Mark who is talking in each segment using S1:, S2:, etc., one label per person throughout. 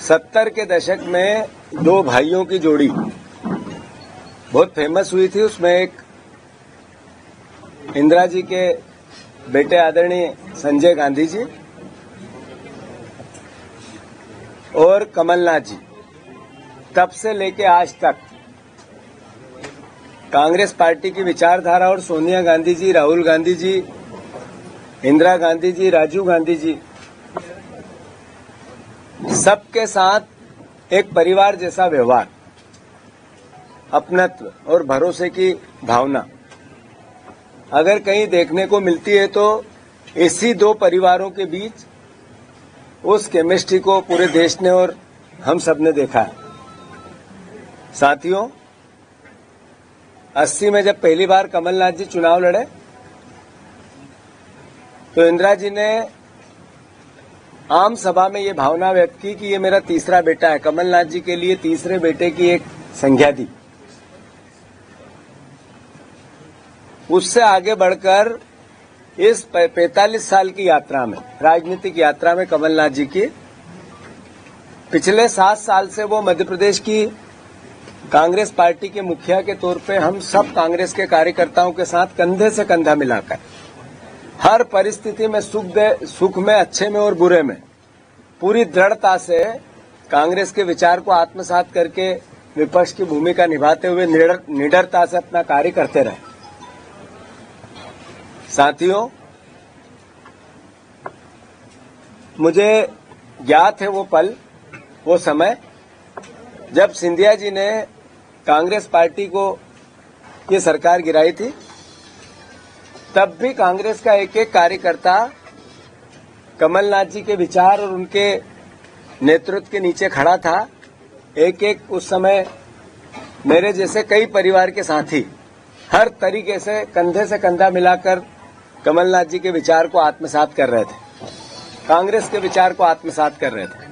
S1: 70 के दशक में दो भाइयों की जोड़ी बहुत फेमस हुई थी। उसमें एक इंदिरा जी के बेटे आदरणीय संजय गांधी जी और कमलनाथ जी। तब से लेके आज तक कांग्रेस पार्टी की विचारधारा और सोनिया गांधी जी, राहुल गांधी जी, इंदिरा गांधी जी, राजीव गांधी जी, सबके साथ एक परिवार जैसा व्यवहार, अपनत्व और भरोसे की भावना अगर कहीं देखने को मिलती है तो इसी दो परिवारों के बीच उस केमिस्ट्री को पूरे देश ने और हम सब ने देखा है। साथियों, 80 में जब पहली बार कमलनाथ जी चुनाव लड़े तो इंदिरा जी ने आम सभा में ये भावना व्यक्त की कि ये मेरा तीसरा बेटा है। कमलनाथ जी के लिए तीसरे बेटे की एक संज्ञा दी। उससे आगे बढ़कर इस 45 साल की यात्रा में, राजनीतिक यात्रा में कमलनाथ जी की पिछले 7 साल से वो मध्य प्रदेश की कांग्रेस पार्टी के मुखिया के तौर पे हम सब कांग्रेस के कार्यकर्ताओं के साथ कंधे से कंधा मिलाकर हर परिस्थिति में सुख में, अच्छे में और बुरे में पूरी दृढ़ता से कांग्रेस के विचार को आत्मसात करके विपक्ष की भूमिका निभाते हुए निडरता से अपना कार्य करते रहे। साथियों, मुझे ज्ञात है वो पल, वो समय जब सिंधिया जी ने कांग्रेस पार्टी को ये सरकार गिराई थी। तब भी कांग्रेस का एक एक कार्यकर्ता कमलनाथ जी के विचार और उनके नेतृत्व के नीचे खड़ा था। एक एक उस समय मेरे जैसे कई परिवार के साथी हर तरीके से कंधे से कंधा मिलाकर कमलनाथ जी के विचार को आत्मसात कर रहे थे, कांग्रेस के विचार को आत्मसात कर रहे थे।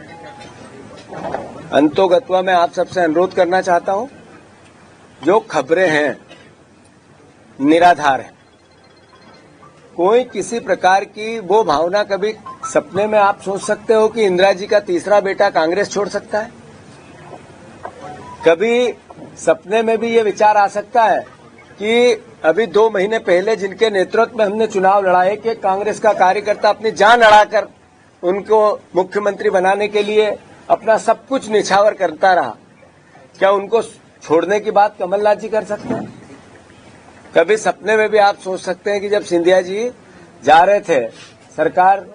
S1: अंतोगत्वा मैं आप सबसे अनुरोध करना चाहता हूं, जो खबरें हैं निराधार है। कोई किसी प्रकार की वो भावना, कभी सपने में आप सोच सकते हो कि इंदिरा जी का तीसरा बेटा कांग्रेस छोड़ सकता है? कभी सपने में भी ये विचार आ सकता है कि अभी 2 महीने पहले जिनके नेतृत्व में हमने चुनाव लड़ा है कि कांग्रेस का कार्यकर्ता अपनी जान अड़ाकर उनको मुख्यमंत्री बनाने के लिए अपना सब कुछ निछावर करता रहा, क्या उनको छोड़ने की बात कमलनाथ जी कर सकते हैं? कभी सपने में भी आप सोच सकते हैं कि जब सिंधिया जी जा रहे थे, सरकार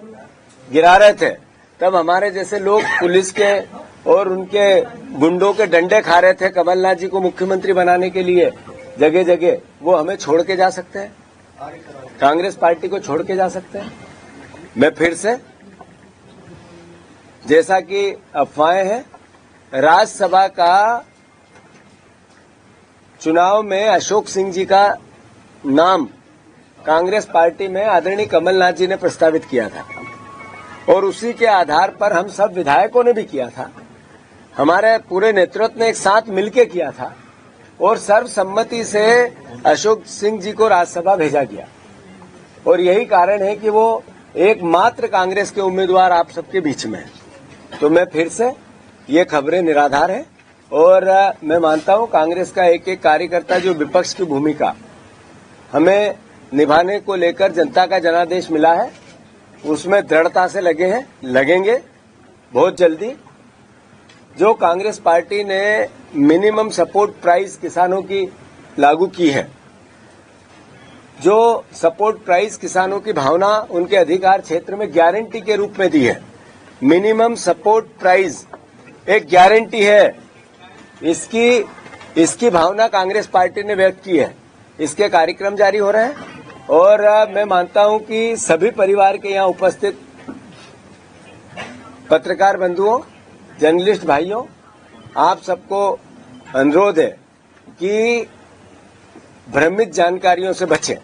S1: गिरा रहे थे, तब हमारे जैसे लोग पुलिस के और उनके गुंडों के डंडे खा रहे थे कमलनाथ जी को मुख्यमंत्री बनाने के लिए जगह जगह, वो हमें छोड़ के जा सकते हैं? कांग्रेस पार्टी को छोड़ के जा सकते हैं? मैं फिर से, जैसा कि अफवाहें हैं, राज्यसभा का चुनाव में अशोक सिंह जी का नाम कांग्रेस पार्टी में आदरणीय कमलनाथ जी ने प्रस्तावित किया था और उसी के आधार पर हम सब विधायकों ने भी किया था, हमारे पूरे नेतृत्व ने एक साथ मिलकर किया था और सर्वसम्मति से अशोक सिंह जी को राज्यसभा भेजा गया। और यही कारण है कि वो एकमात्र कांग्रेस के उम्मीदवार आप सबके बीच में है। तो मैं फिर से, ये खबरें निराधार है और मैं मानता हूं कांग्रेस का एक एक कार्यकर्ता जो विपक्ष की भूमिका हमें निभाने को लेकर जनता का जनादेश मिला है, उसमें दृढ़ता से लगे हैं, लगेंगे बहुत जल्दी। जो कांग्रेस पार्टी ने मिनिमम सपोर्ट प्राइस किसानों की लागू की है, जो सपोर्ट प्राइस किसानों की भावना उनके अधिकार क्षेत्र में गारंटी के रूप में दी है, मिनिमम सपोर्ट प्राइस एक गारंटी है, इसकी भावना कांग्रेस पार्टी ने व्यक्त की है। इसके कार्यक्रम जारी हो रहे हैं और मैं मानता हूं कि सभी परिवार के यहां उपस्थित पत्रकार बंधुओं, जर्नलिस्ट भाइयों, आप सबको अनुरोध है कि भ्रमित जानकारियों से बचें।